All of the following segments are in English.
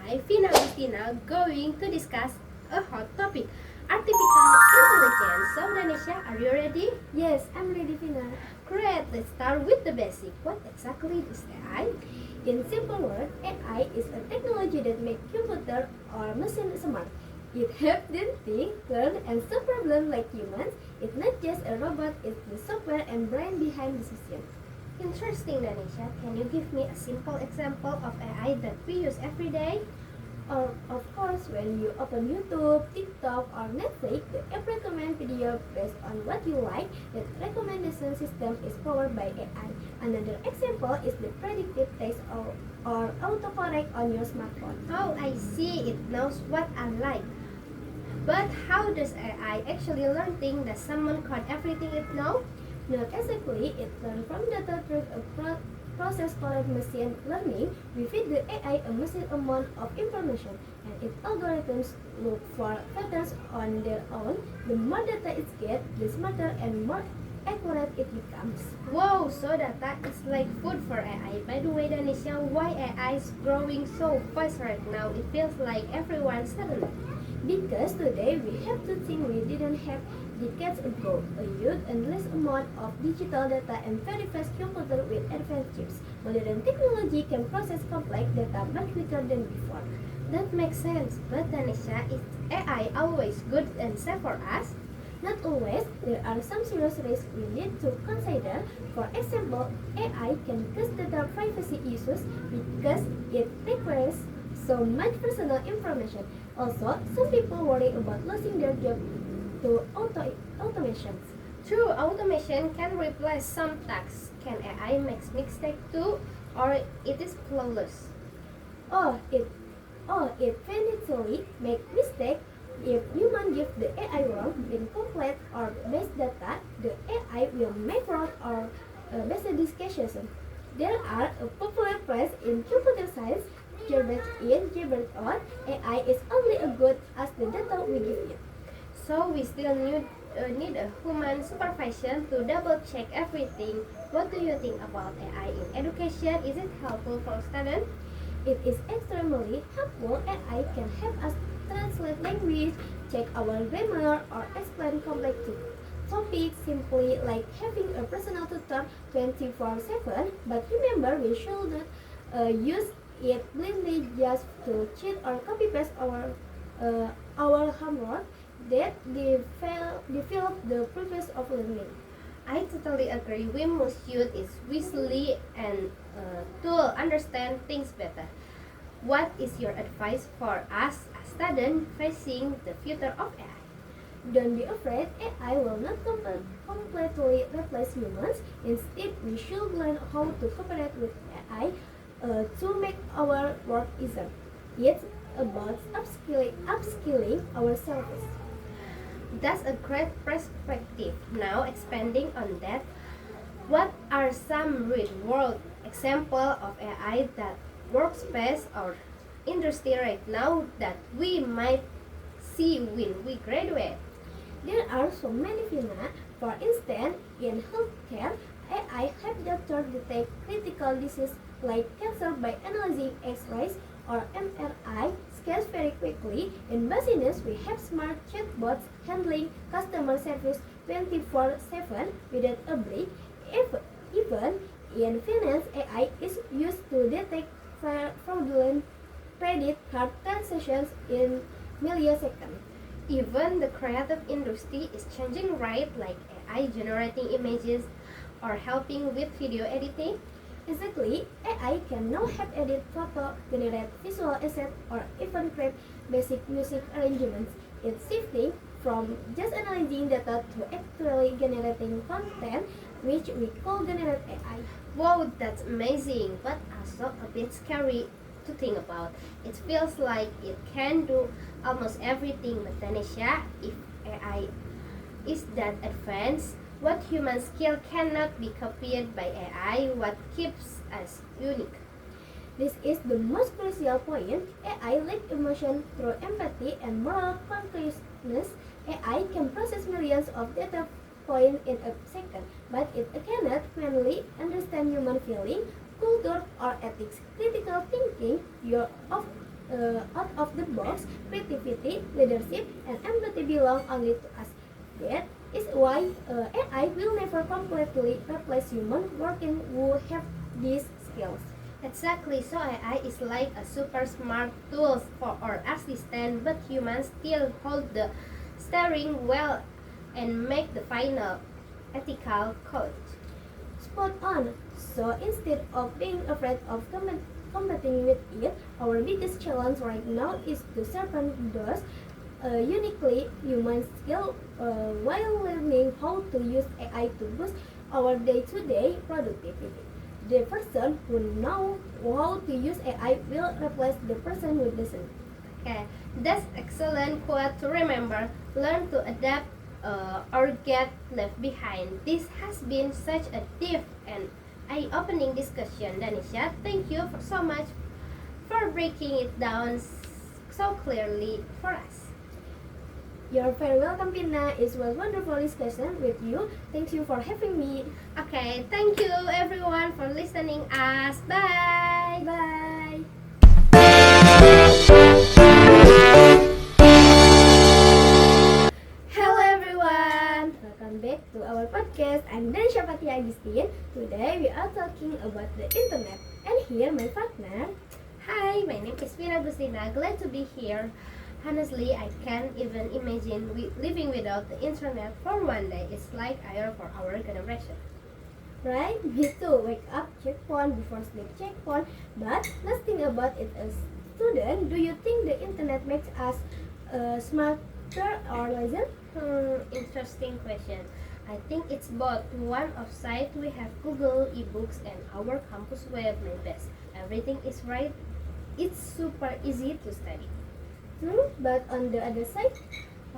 I, Vina Agustina, going to discuss a hot topic, artificial intelligence. So, Danisha, are you ready? Yes, I'm ready, Vina. Great, let's start with the basic. What exactly is AI? In simple words, AI is a technology that makes computer or machine smart. It helps them think, learn, and solve problems like humans. It's not just a robot, it's the software and brain behind the system. Interesting, Danisha. Can you give me a simple example of AI that we use every day? Or, of course, when you open YouTube, TikTok, or Netflix, the app recommend video based on what you like. That recommendation system is powered by AI. Another example is the predictive text or autocorrect on your smartphone. Oh, I see. It knows what I like. But how does AI actually learn things? Does someone code everything it knows? Not exactly, it learns from data through a process called machine learning. We feed the AI a massive amount of information, and its algorithms look for patterns on their own. The more data it gets, the smarter and more accurate it becomes. Whoa, so data is like food for AI. By the way, Danisha, why AI is growing so fast right now? It feels like everyone suddenly. Because today we have the thing we didn't have decades ago, a huge endless amount of digital data and very fast computer with advanced chips. Modern technology can process complex data much quicker than before. That makes sense. But Danisha, is AI always good and safe for us? Not always, there are some serious risks we need to consider. For example, AI can cause data privacy issues because it requires so much personal information. Also, some people worry about losing their job to automations. True, automation can replace some tasks. Can AI make mistakes too? Or it is flawless? Or it can easily make mistakes if human give the AI wrong, incomplete or base data, the AI will make wrong or basic discussion. There are a popular phrase in computer science, garbage in, garbage out. AI is only as good as the data we give it. So we still need a human supervision to double check everything. What do you think about AI in education? Is it helpful for students? It is extremely helpful. AI can help us translate language, check our grammar, or explain complex topics simply like having a personal tutor 24/7. But remember, we should not use it blindly just to cheat or copy paste our homework. That develop the process of learning. I totally agree. We must use it wisely and to understand things better. What is your advice for us as students facing the future of AI? Don't be afraid, AI will not completely replace humans. Instead, we should learn how to cooperate with AI to make our work easier. It's about upskilling ourselves. That's a great perspective. Now, expanding on that, what are some real world examples of AI that workspace or industry right now that we might see when we graduate? There are so many phenomena. For instance, in healthcare, AI helps doctors detect critical diseases like cancer by analyzing X-rays or MRI scans very quickly. In business, we have smart chatbots handling customer service 24/7 without a break. Even in finance, AI is used to detect fraudulent credit card transactions in milliseconds. Even the creative industry is changing, right? Like AI generating images or helping with video editing. Exactly, AI can now help edit photo, generate visual assets, or even create basic music arrangements. It's shifting from just analyzing data to actually generating content, which we call generate AI. Wow, that's amazing, but also a bit scary to think about. It feels like it can do almost everything, but Tanisha, if AI is that advanced, what human skill cannot be copied by AI? What keeps us unique? This is the most crucial point. AI lacks emotion through empathy and moral consciousness. AI can process millions of data points in a second, but it cannot manually understand human feeling, culture, or ethics. Critical thinking, out of the box, creativity, leadership, and empathy belong only to us. That is why AI will never completely replace human working who have these skills. Exactly, so AI is like a super smart tool for our assistant, but humans still hold the steering wheel and make the final ethical code. Spot on. So instead of being afraid of combating with it, our biggest challenge right now is to sharpen those uniquely human skills while learning how to use AI to boost our day-to-day productivity. The person who knows how to use AI will replace the person who doesn't. Okay, that's excellent quote to remember. Learn to adapt or get left behind. This has been such a deep and eye-opening discussion, Danisha. Thank you so much for breaking it down so clearly for us. You're very welcome, Pina. It was wonderful discussion with you. Thank you for having me. Okay, thank you everyone for listening us. Bye. Bye. Hello everyone. Welcome back to our podcast. I'm Danisha Fatia Agustin. Today we are talking about the internet. And here my partner. Hi, my name is Vina Agustina. Glad to be here. Honestly, I can't even imagine living without the internet for one day. It's like air for our generation. Right? Me too. Wake up, check phone, before sleep, check phone. But let's think about it as student. Do you think the internet makes us smarter or lazier? Interesting question. I think it's both. One of side we have Google, ebooks, and our campus web my best. Everything is right. It's super easy to study. But on the other side,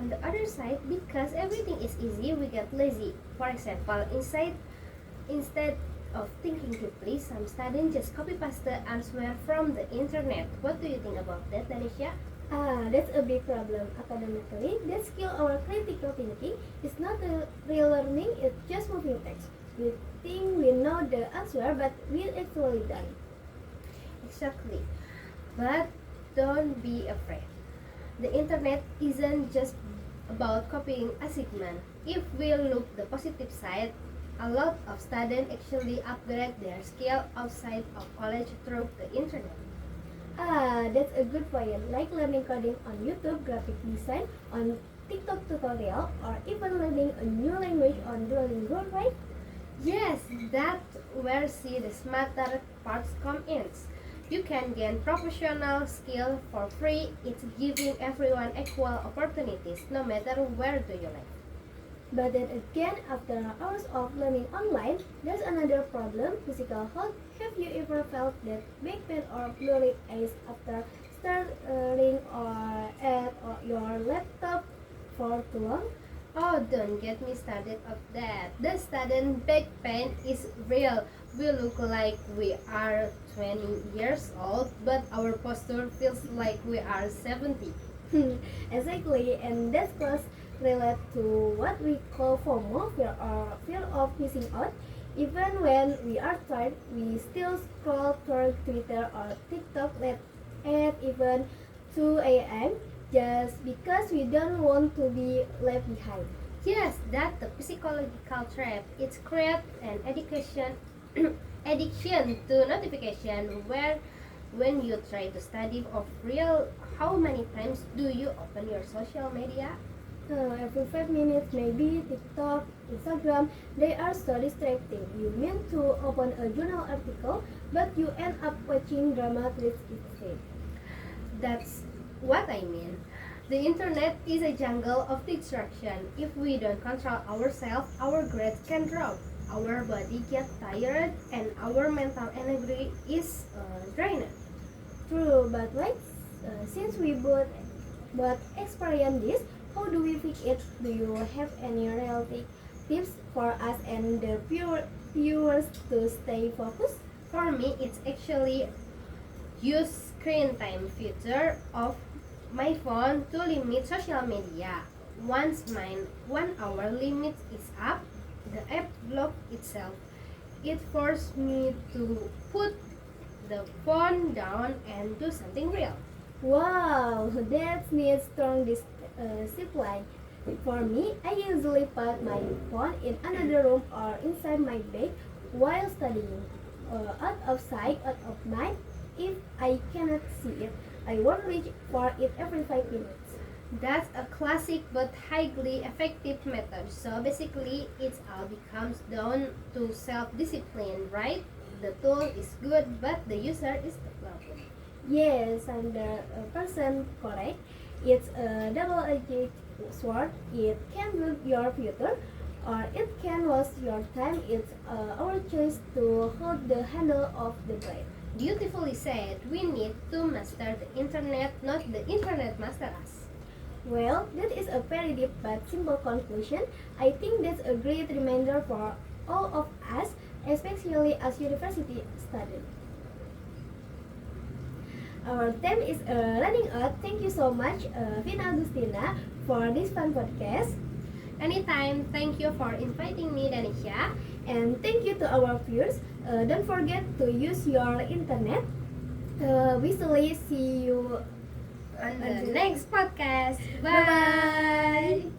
On the other side, because everything is easy, we get lazy. For example, instead of thinking deeply, some students just copy paste the answer from the internet. What do you think about that, Danisha? that's a big problem. Academically, that skill or critical thinking is not a real learning, it's just moving text. We think we know the answer, but we actually don't. Exactly. But don't be afraid. The internet isn't just about copying assignment. If we look the positive side, a lot of students actually upgrade their skill outside of college through the internet. That's a good point. Like learning coding on YouTube, graphic design on TikTok tutorial, or even learning a new language on Duolingo, right? Yes, that's where see the smarter parts come in. You can gain professional skill for free. It's giving everyone equal opportunities, no matter where do you live. But then again, after hours of learning online, there's another problem, physical health. Have you ever felt that back pain or blurry eyes after staring at your laptop for too long? Oh, don't get me started on that. The sudden back pain is real. We look like we are 20 years old, but our posture feels like we are 70. Exactly, and that's close relate to what we call FOMO, fear of missing out. Even when we are tired, we still scroll through Twitter or TikTok at even 2 a.m. just because we don't want to be left behind. Yes, that's the psychological trap. It's create an addiction to notification where when you try to study of real, how many times do you open your social media? Every 5 minutes, maybe TikTok, Instagram, they are so distracting. You mean to open a journal article, but you end up watching drama clips instead. That's what I mean. The internet is a jungle of distraction. If we don't control ourselves, our grades can drop. Our body gets tired and our mental energy is drained. True, but since we both experience this, how do we fix it? Do you have any realistic tips for us and the viewers to stay focused? For me, it's actually use screen time feature of my phone to limit social media. Once my 1 hour limit is up, the app block itself. It forced me to put the phone down and do something real. Wow, that needs strong discipline. For me, I usually put my phone in another room or inside my bag while studying. Out of sight, out of mind. If I cannot see it, I won't reach for it every 5 minutes. That's a classic but highly effective method. So basically, it all becomes down to self-discipline, right? The tool is good, but the user is the problem. Yes, and the person correct. It's a double-edged sword. It can build your future, or it can waste your time. It's our choice to hold the handle of the blade. Beautifully said. We need to master the internet, not the internet master us. Well, that is a very deep but simple conclusion. I think that's a great reminder for all of us, especially as university students. Our time is running out. Thank you so much, Vina Agustina, for this fun podcast. Anytime, thank you for inviting me, Danisha. And thank you to our viewers. Don't forget to use your internet. We see you On the next podcast. Bye-bye. Bye.